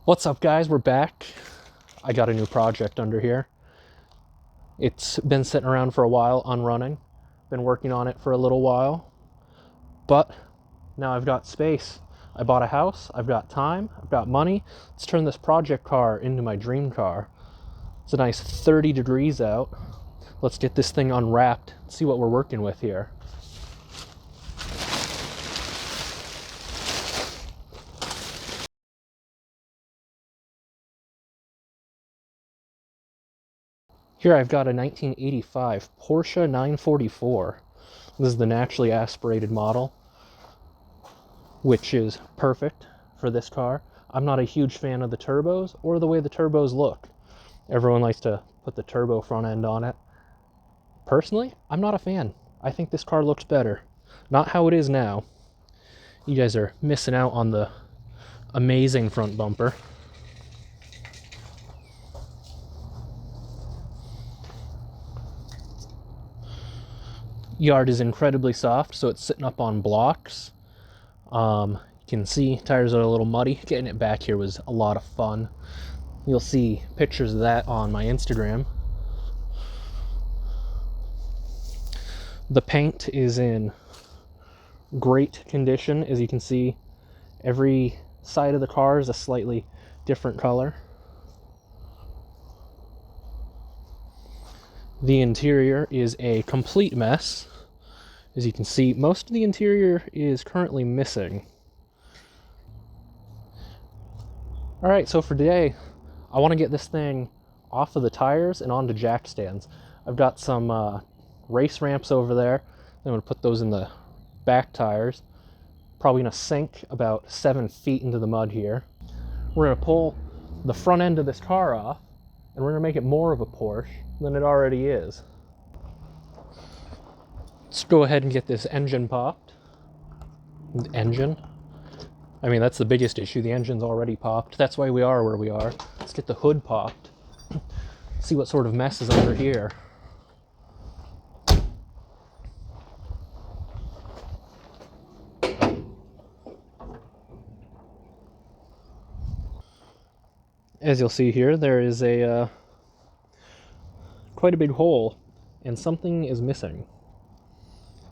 What's up, guys? We're back. I got a new project under here. It's been sitting around for a while, unrunning. Been working on it for a little while, but now I've got space. I bought a house, I've got time, I've got money. Let's turn this project car into my dream car. It's a nice 30 degrees out. Let's get this thing unwrapped, see what we're working with here. Here I've got a 1985 Porsche 944. This is the naturally aspirated model, which is perfect for this car. I'm not a huge fan of the turbos or the way the turbos look. Everyone likes to put the turbo front end on it. Personally, I'm not a fan. I think this car looks better. Not how it is now. You guys are missing out on the amazing front bumper. Yard is incredibly soft, so it's sitting up on blocks. You can see tires are a little muddy. Getting it back here was a lot of fun. You'll see pictures of that on my Instagram. The paint is in great condition. As you can see, every side of the car is a slightly different color. The interior is a complete mess. As you can see, most of the interior is currently missing. Alright, so for today, I want to get this thing off of the tires and onto jack stands. I've got some race ramps over there. I'm going to put those in the back tires. Probably going to sink about 7 feet into the mud here. We're going to pull the front end of this car off, and we're going to make it more of a Porsche than it already is. Let's go ahead and get this engine popped. The engine? I mean, that's the biggest issue. The engine's already popped. That's why we are where we are. Let's get the hood popped. See what sort of mess is under here. As you'll see here, there is a quite a big hole, and something is missing.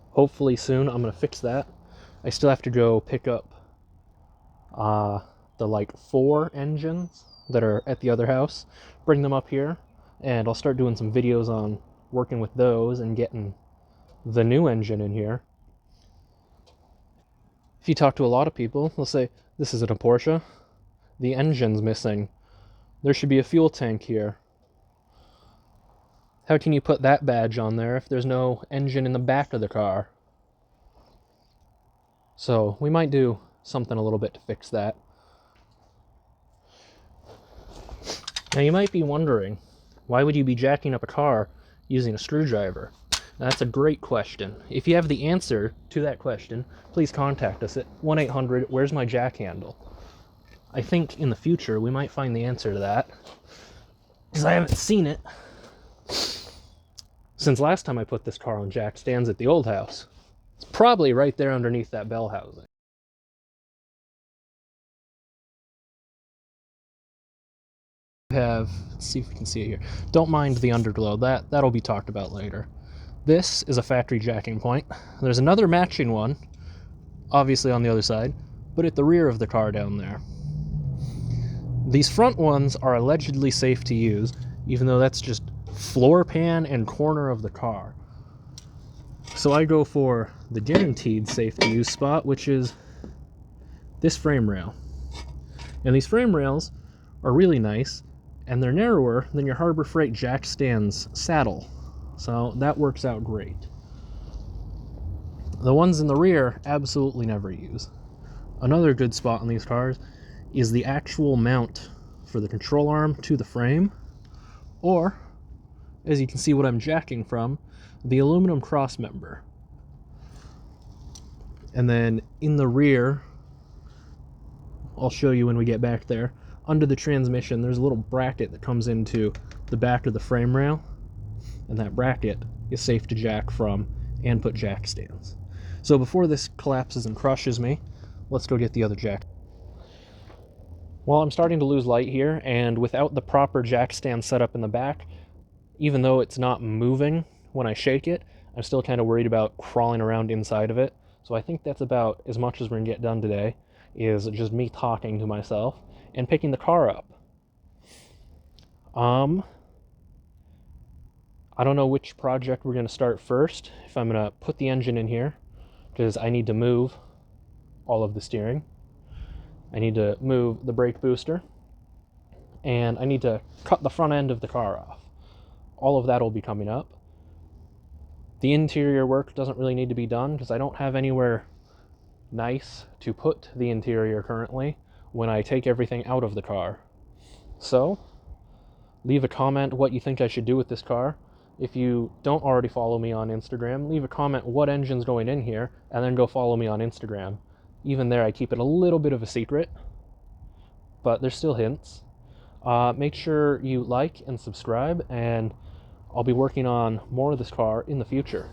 Hopefully soon I'm going to fix that. I still have to go pick up the 4 engines that are at the other house, bring them up here, and I'll start doing some videos on working with those and getting the new engine in here. If you talk to a lot of people, they'll say, this isn't a Porsche. The engine's missing. There should be a fuel tank here. How can you put that badge on there if there's no engine in the back of the car? So we might do something a little bit to fix that. Now you might be wondering, why would you be jacking up a car using a screwdriver? Now, that's a great question. If you have the answer to that question, please contact us at 1-800 where's my jack handle. I think in the future we might find the answer to that, because I haven't seen it since last time I put this car on jack stands at the old house. It's probably right there underneath that bell housing. Let's see if we can see it here. Don't mind the underglow, that'll be talked about later. This is a factory jacking point. There's another matching one, obviously on the other side, but at the rear of the car down there. These front ones are allegedly safe to use, even though that's just floor pan and corner of the car. So I go for the guaranteed safe to use spot, which is this frame rail. And these frame rails are really nice, and they're narrower than your Harbor Freight jack stands saddle. So that works out great. The ones in the rear, absolutely never use. Another good spot on these cars is the actual mount for the control arm to the frame, or, as you can see what I'm jacking from, the aluminum cross member. And then in the rear, I'll show you when we get back there, under the transmission there's a little bracket that comes into the back of the frame rail, and that bracket is safe to jack from and put jack stands. So before this collapses and crushes me, let's go get the other jack. Well, I'm starting to lose light here, and without the proper jack stand set up in the back, even though it's not moving when I shake it, I'm still kind of worried about crawling around inside of it. So I think that's about as much as we're gonna get done today, is just me talking to myself and picking the car up. I don't know which project we're gonna start first. If I'm gonna put the engine in here, because I need to move all of the steering. I need to move the brake booster, and I need to cut the front end of the car off. All of that will be coming up. The interior work doesn't really need to be done because I don't have anywhere nice to put the interior currently when I take everything out of the car. So, leave a comment what you think I should do with this car. If you don't already follow me on Instagram, leave a comment what engine's going in here, and then go follow me on Instagram. Even there, I keep it a little bit of a secret, but there's still hints. Make sure you like and subscribe, and I'll be working on more of this car in the future.